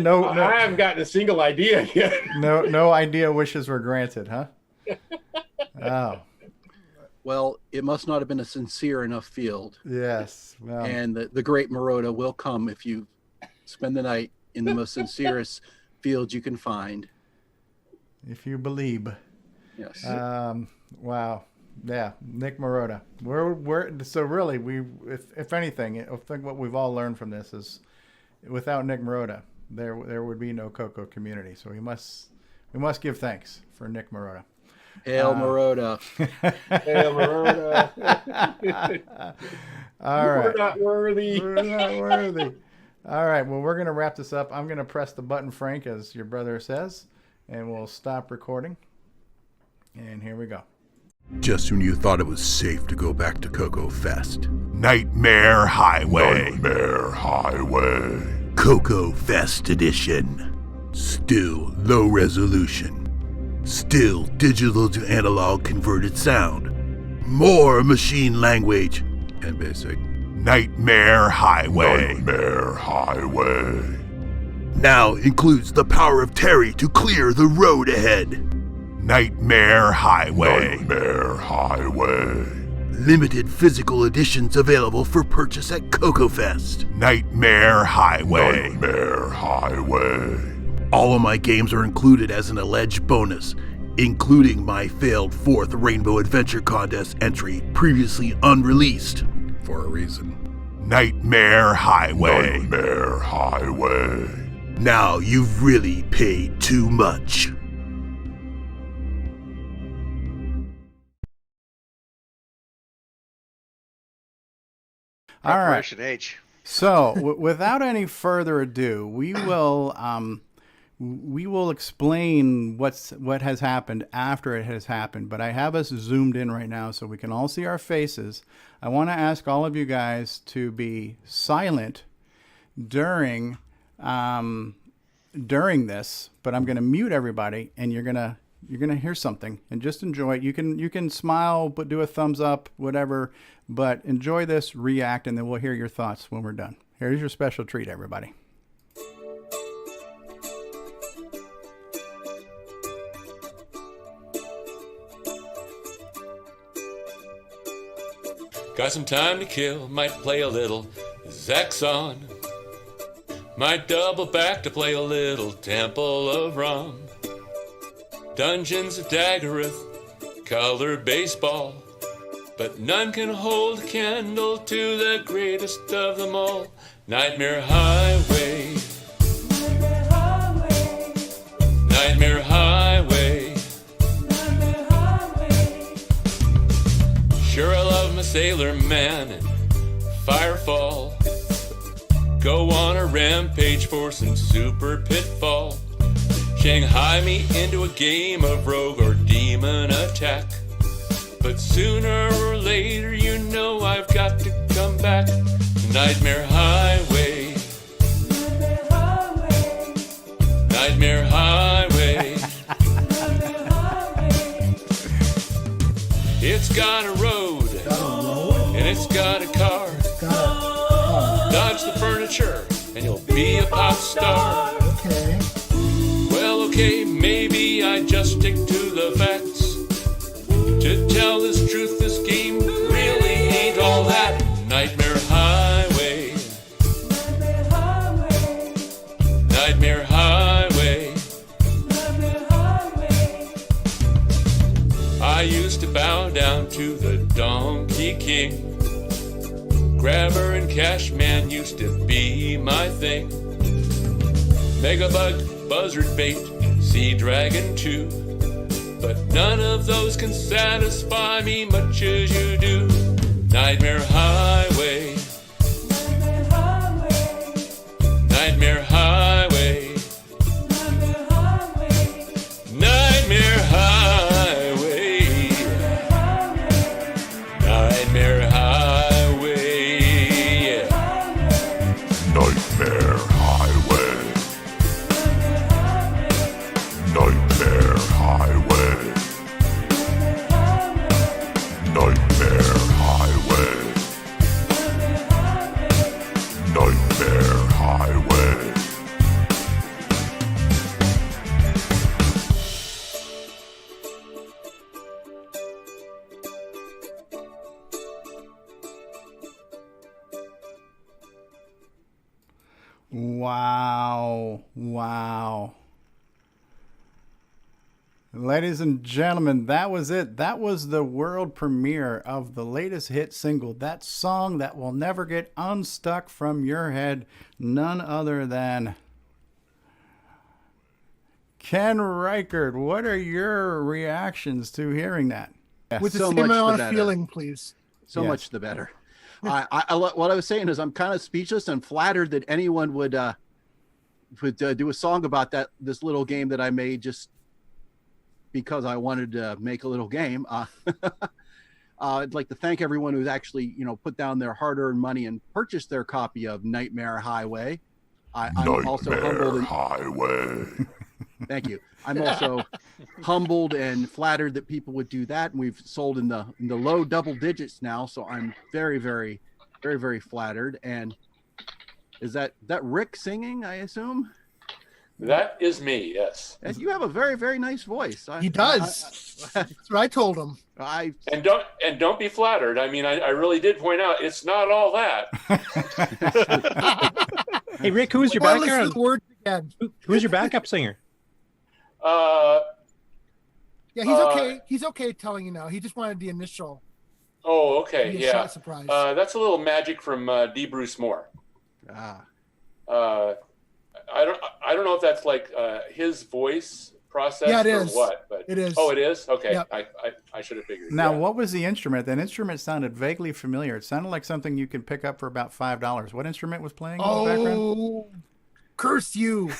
Speaker 2: no,
Speaker 3: I haven't gotten a single idea yet.
Speaker 2: no idea wishes were granted, huh? Oh.
Speaker 5: Well, it must not have been a sincere enough field.
Speaker 2: Yes. Well.
Speaker 5: And the great Marotta will come if you spend the night in the most sincerest field you can find.
Speaker 2: If you believe.
Speaker 5: Yes.
Speaker 2: Wow. Yeah, Nick Marotta. We're so really if anything, I think what we've all learned from this is without Nick Marotta, there would be no Coco community. So we must give thanks for Nick Marotta.
Speaker 5: Hail Marotta.
Speaker 3: Hail Marotta.
Speaker 2: All right.
Speaker 3: We're not worthy.
Speaker 2: We're not worthy. All right. Well, we're going to wrap this up. I'm going to press the button, Frank, as your brother says, and we'll stop recording. And here we go.
Speaker 4: Just when you thought it was safe to go back to Coco Fest.
Speaker 1: Nightmare Highway. Nightmare Highway.
Speaker 4: Coco Fest Edition. Still low resolution. Still digital to analog converted sound. More machine language. And basic.
Speaker 1: Nightmare Highway. Nightmare Highway.
Speaker 4: Now includes the power of Terry to clear the road ahead.
Speaker 1: Nightmare Highway. Nightmare Highway.
Speaker 4: Limited physical editions available for purchase at Coco Fest.
Speaker 1: Nightmare Highway. Nightmare Highway.
Speaker 4: All of my games are included as an alleged bonus, including my failed 4th Rainbow Adventure Contest entry previously unreleased for a reason.
Speaker 1: Nightmare Highway. Nightmare Highway.
Speaker 4: Now you've really paid too much.
Speaker 2: All right.
Speaker 6: Preparation H.
Speaker 2: So, without any further ado, we will explain what has happened after it has happened. But I have us zoomed in right now so we can all see our faces. I want to ask all of you guys to be silent during this. But I'm going to mute everybody, and you're gonna hear something, and just enjoy it. You can smile, but do a thumbs up, whatever. But enjoy this, react, and then we'll hear your thoughts when we're done. Here's your special treat, everybody.
Speaker 7: Got some time to kill, might play a little Zaxxon.
Speaker 6: Might double back to play a little Temple of Rum. Dungeons of Daggeroth, colored baseball. But none can hold a candle to the greatest of them all. Nightmare Highway. Nightmare Highway. Nightmare Highway. Nightmare Highway. Sure, I love my Sailor Man and Firefall. Go on a rampage for some super pitfall. Shanghai me into a game of rogue or demon attack. But sooner or later, you know I've got to come back to Nightmare Highway. Nightmare Highway. Nightmare Highway. Nightmare Highway. It's got a road. And it's got a car. Dodge the furniture and you'll be a pop star.
Speaker 7: Okay.
Speaker 6: Well, okay, maybe I just stick to the facts. To tell this truth, this game really ain't all that. Nightmare Highway. Nightmare Highway. Nightmare Highway. Nightmare Highway. I used to bow down to the Donkey King. Grabber and Cashman used to be my thing. Megabug, Buzzard Bait, Sea Dragon 2. But none of those can satisfy me much as you do. Nightmare Highway. Nightmare Highway. Nightmare Highway. Nightmare Highway. Nightmare Highway. Nightmare Highway.
Speaker 1: Nightmare Highway. Nightmare Highway. Nightmare Highway. Nightmare Highway.
Speaker 2: Wow. Wow. Ladies and gentlemen, that was it. That was the world premiere of the latest hit single, that song that will never get unstuck from your head, none other than Ken Reighard. What are your reactions to hearing that?
Speaker 7: With the
Speaker 5: So
Speaker 7: same
Speaker 5: much the
Speaker 7: amount of
Speaker 5: better.
Speaker 7: feeling, please.
Speaker 5: So
Speaker 2: Yes.
Speaker 5: much the better. What I was saying is I'm kind of speechless and flattered that anyone would do a song about this little game that I made just because I wanted to make a little game. I'd like to thank everyone who's actually, put down their hard-earned money and purchased their copy of Nightmare Highway. I'm also humbled.
Speaker 1: Highway.
Speaker 5: Thank you. I'm also humbled and flattered that people would do that, and we've sold in the low double digits now. So I'm very, very, very, very flattered. And is that Rick singing? I assume.
Speaker 6: That is me, yes.
Speaker 5: And you have a very, very nice voice.
Speaker 7: He does. That's what I told him.
Speaker 6: And don't be flattered. I mean, I really did point out it's not all that.
Speaker 8: Hey, Rick, who was your
Speaker 7: Well, listen
Speaker 8: background?
Speaker 7: to the words again.
Speaker 8: Who was your backup singer?
Speaker 7: Yeah, he's okay. He's okay telling you now. He just wanted the initial.
Speaker 6: Oh, okay,
Speaker 7: Be a
Speaker 6: yeah.
Speaker 7: shot surprise.
Speaker 6: That's a little magic from D. Bruce Moore.
Speaker 5: Ah.
Speaker 6: I don't know if that's like his voice process
Speaker 7: Yeah, it
Speaker 6: or
Speaker 7: is.
Speaker 6: what, but
Speaker 7: It is.
Speaker 6: Oh, it is. Okay,
Speaker 7: Yep.
Speaker 6: I should have figured.
Speaker 2: Now,
Speaker 6: yeah.
Speaker 2: what was the instrument? That instrument sounded vaguely familiar. It sounded like something you could pick up for about $5. What instrument was playing in the background?
Speaker 7: Oh, curse you!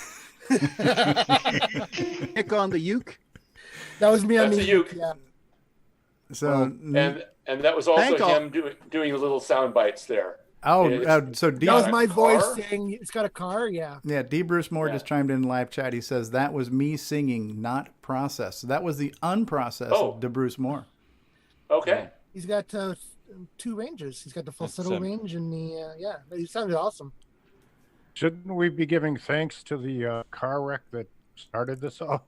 Speaker 5: Nick on the uke.
Speaker 7: That was me on
Speaker 6: That's
Speaker 7: the
Speaker 6: a uke.
Speaker 7: Yeah.
Speaker 2: So,
Speaker 6: And that was also
Speaker 5: Thank all-
Speaker 6: him doing the little sound bites there.
Speaker 2: so D.
Speaker 7: That was
Speaker 6: a
Speaker 7: my voice
Speaker 6: car?
Speaker 7: saying it's got a car. Yeah.
Speaker 2: Yeah, D. Bruce Moore
Speaker 6: Yeah.
Speaker 2: just chimed in live chat. He says that was me singing, not processed. So that was the unprocessed
Speaker 6: Oh.
Speaker 2: D. Bruce Moore.
Speaker 6: Okay.
Speaker 7: He's got two ranges. He's got the falsetto range and the yeah. He sounded awesome.
Speaker 9: Shouldn't we be giving thanks to the car wreck that started this all?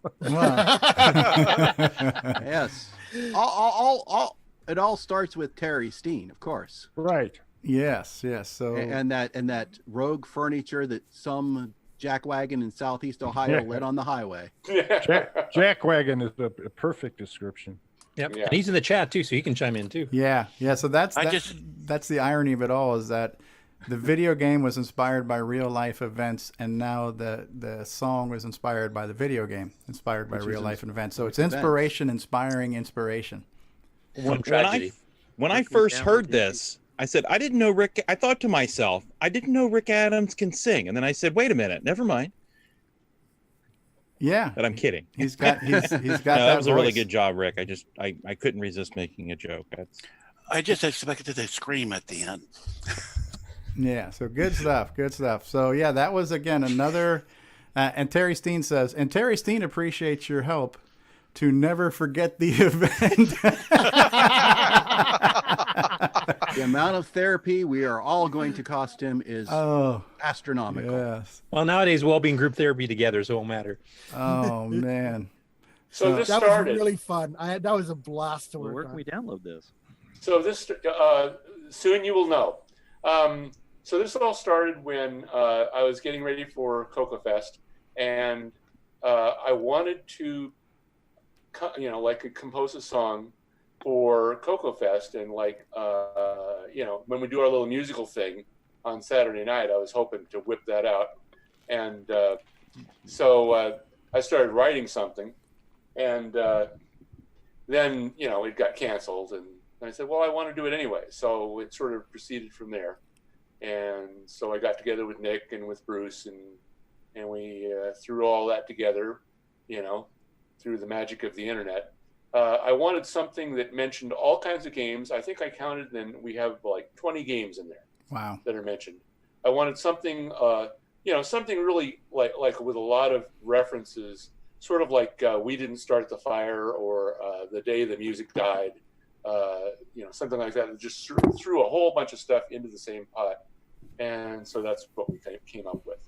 Speaker 5: Yes. It all starts with Terry Steen, of course.
Speaker 9: Right.
Speaker 2: Yes. So
Speaker 5: and that rogue furniture that some jackwagon in Southeast Ohio lit on the highway.
Speaker 9: Jackwagon is a perfect description.
Speaker 8: Yep.
Speaker 3: Yeah.
Speaker 8: And he's in the chat too, so he can chime in too.
Speaker 2: yeah. So that's the irony of it all, is that the video game was inspired by real life events, and now the song was inspired by the video game, inspired by real life events. So it's inspiration, inspiring inspiration.
Speaker 8: From tragedy.
Speaker 10: When I first heard this, I said, I thought to myself, I didn't know Rick Adams can sing. And then I said, wait a minute, never mind.
Speaker 2: Yeah.
Speaker 10: But I'm kidding.
Speaker 2: He's got
Speaker 10: No, that was a really
Speaker 2: voice.
Speaker 10: good job, Rick. I couldn't resist making a joke.
Speaker 11: I just expected to scream at the end.
Speaker 2: Yeah, so good stuff. So yeah, that was again another. And Terry Steen says, and Terry Steen appreciates your help to never forget the event.
Speaker 5: The amount of therapy we are all going to cost him is astronomical.
Speaker 2: Yes.
Speaker 8: Well, nowadays we'll be in group therapy together, so it won't matter.
Speaker 2: Oh man.
Speaker 3: So this
Speaker 7: That
Speaker 3: started.
Speaker 7: was really fun. That was a blast to work
Speaker 12: Where can
Speaker 7: on.
Speaker 12: we download this?
Speaker 3: So this soon you will know. So this all started when I was getting ready for Cocoa Fest, and I wanted to, compose a song for Cocoa Fest, and when we do our little musical thing on Saturday night, I was hoping to whip that out, and so I started writing something, and then it got canceled, and I said, well, I want to do it anyway, so it sort of proceeded from there. And so I got together with Nick and with Bruce, and we threw all that together, through the magic of the internet. I wanted something that mentioned all kinds of games. I think I counted, and we have like 20 games in there.
Speaker 2: Wow.
Speaker 3: That are mentioned. I wanted something, something really like with a lot of references, sort of like We Didn't Start the Fire, or The Day the Music Died, something like that. That just threw a whole bunch of stuff into the same pot. And so that's what we came up with.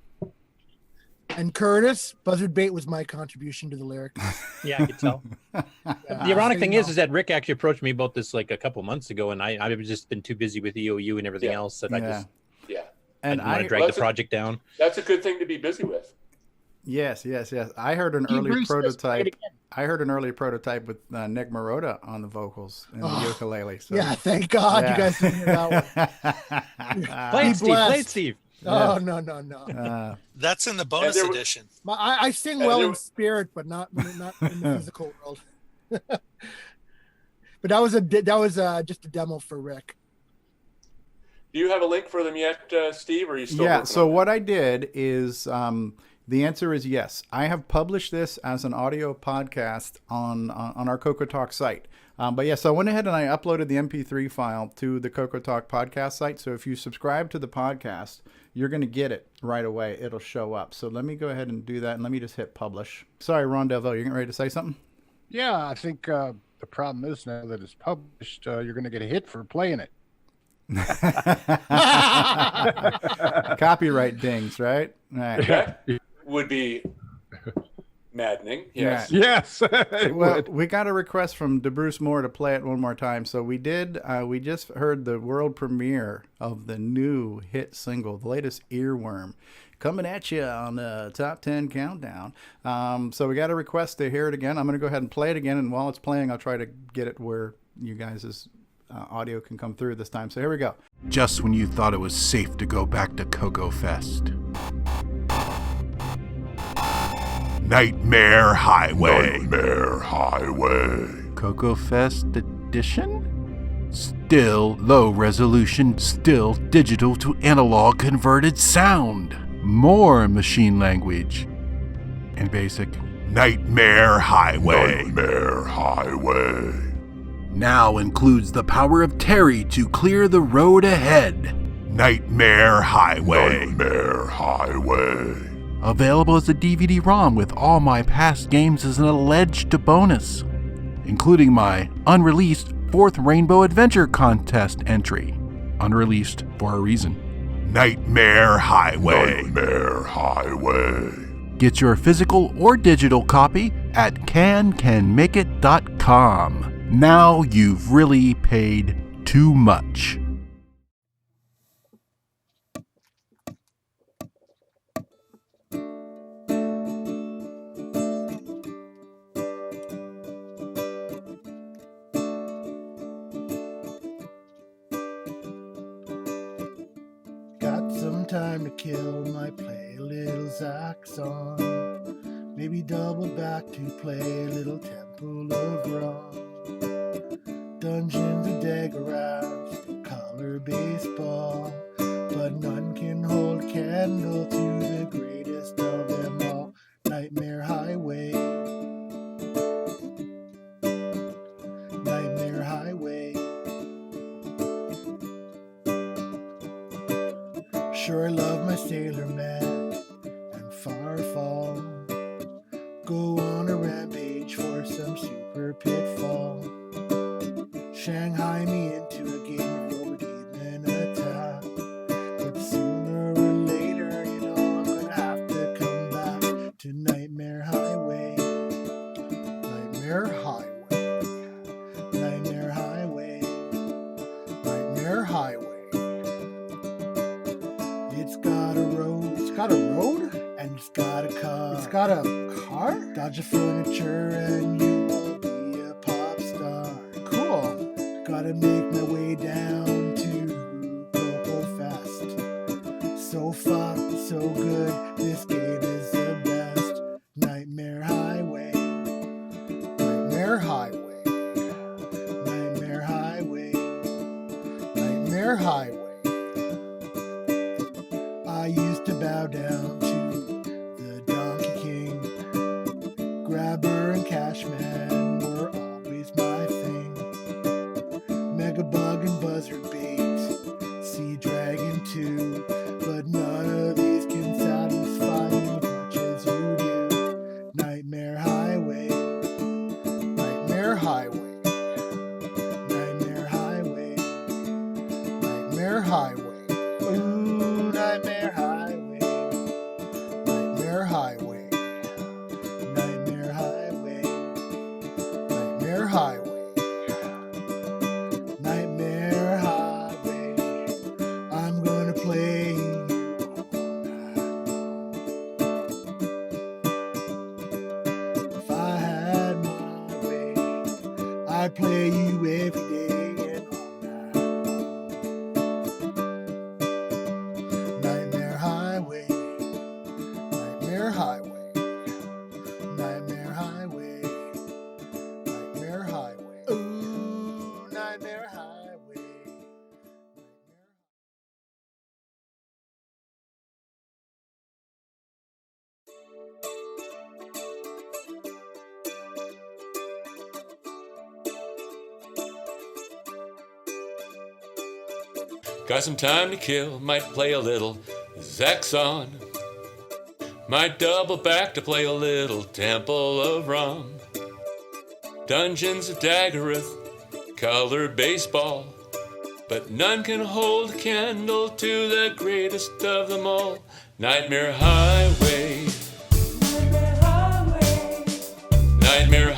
Speaker 7: And Curtis, Buzzard Bait was my contribution to the lyrics.
Speaker 8: Yeah, I could tell. The ironic thing is that Rick actually approached me about this like a couple months ago, and I've just been too busy with EOU and everything else that I just
Speaker 2: and
Speaker 8: I want to drag the project down.
Speaker 3: That's a good thing to be busy with.
Speaker 2: Yes. I heard an early prototype. I heard an early prototype with Nick Marotta on the vocals and the ukulele. So.
Speaker 7: Yeah, thank God you guys didn't hear that one.
Speaker 8: Play it, Steve.
Speaker 7: Oh, no.
Speaker 11: That's in the bonus edition.
Speaker 7: I sing well in spirit, but not in the physical world. But that was just a demo for Rick.
Speaker 3: Do you have a link for them yet, Steve? Or are you still?
Speaker 2: Yeah. So what I did is, the answer is yes. I have published this as an audio podcast on our Cocoa Talk site. But yes, I went ahead and I uploaded the MP3 file to the Cocoa Talk podcast site. So if you subscribe to the podcast, you're going to get it right away. It'll show up. So let me go ahead and do that. And let me just hit publish. Sorry, Ron Delvaux, you're getting ready to say something?
Speaker 9: Yeah, I think the problem is now that it's published, you're going to get a hit for playing it.
Speaker 2: Copyright dings, right? Right.
Speaker 3: That would be maddening. Yes.
Speaker 9: Yes.
Speaker 2: Well, we got a request from DeBruce Moore to play it one more time. So we did. We just heard the world premiere of the new hit single, the latest Earworm, coming at you on the Top 10 Countdown. So we got a request to hear it again. I'm going to go ahead and play it again. And while it's playing, I'll try to get it where you guys' audio can come through this time. So here we go.
Speaker 4: Just when you thought it was safe to go back to Cocoa Fest.
Speaker 1: Nightmare Highway. Nightmare Highway.
Speaker 4: Cocoa Fest Edition? Still low resolution, still digital to analog converted sound. More machine language. And basic.
Speaker 1: Nightmare Highway. Nightmare Highway.
Speaker 4: Now includes the power of Terry to clear the road ahead.
Speaker 1: Nightmare Highway. Nightmare Highway.
Speaker 4: Available as a DVD-ROM with all my past games as an alleged bonus, including my unreleased 4th Rainbow Adventure Contest entry. Unreleased for a reason.
Speaker 1: Nightmare Highway. Nightmare Highway.
Speaker 4: Get your physical or digital copy at cancanmakeit.com. Now you've really paid too much.
Speaker 12: time to kill, might play a little Zaxxon. Maybe double back to play a little Temple of Rum. Dungeons and Daggerath, color baseball, but none can hold a candle to the greatest of them all, Nightmare Highway. Nightmare Highway. Sure, I love my Sailor Man and Farfall. Go on a rampage for some super pitfall. Shanghai me into a game of Rover Demon Attack. But sooner or later, you know, I'm gonna have to come back to Nightmare Highway. Nightmare Highway. Nightmare Highway. Nightmare Highway. It's got a road. It's got a road? And it's got a car. It's got a car? Dodge the furniture and you will be a pop star. Cool. Gotta make my way down to Coco Fest. So far, so good. This game is the best. Nightmare Highway. Nightmare Highway. Nightmare Highway. Nightmare Highway. I used to bow down to the Donkey King. Grabber and Cashman were always my thing. Megabug and Buzzard Bait, Sea Dragon 2, but none of these can satisfy me as much as you do. Nightmare Highway. Nightmare Highway. Nightmare Highway. Nightmare Highway. Ooh, Nightmare Highway. Nightmare Highway. Nightmare Highway. Nightmare Highway. Nightmare Highway. I'm gonna play you all night long. If I had my way, I'd play you every day and all night long. Nightmare Highway. Nightmare Highway. Nightmare Highway. Nightmare Highway. Ooh, Nightmare Highway.
Speaker 6: Got some time to kill, might play a little Zaxxon. Might double back to play a little Temple of Rum. Dungeons of Daggerath, color baseball, but none can hold a candle to the greatest of them all, Nightmare Highway. Nightmare Highway. Nightmare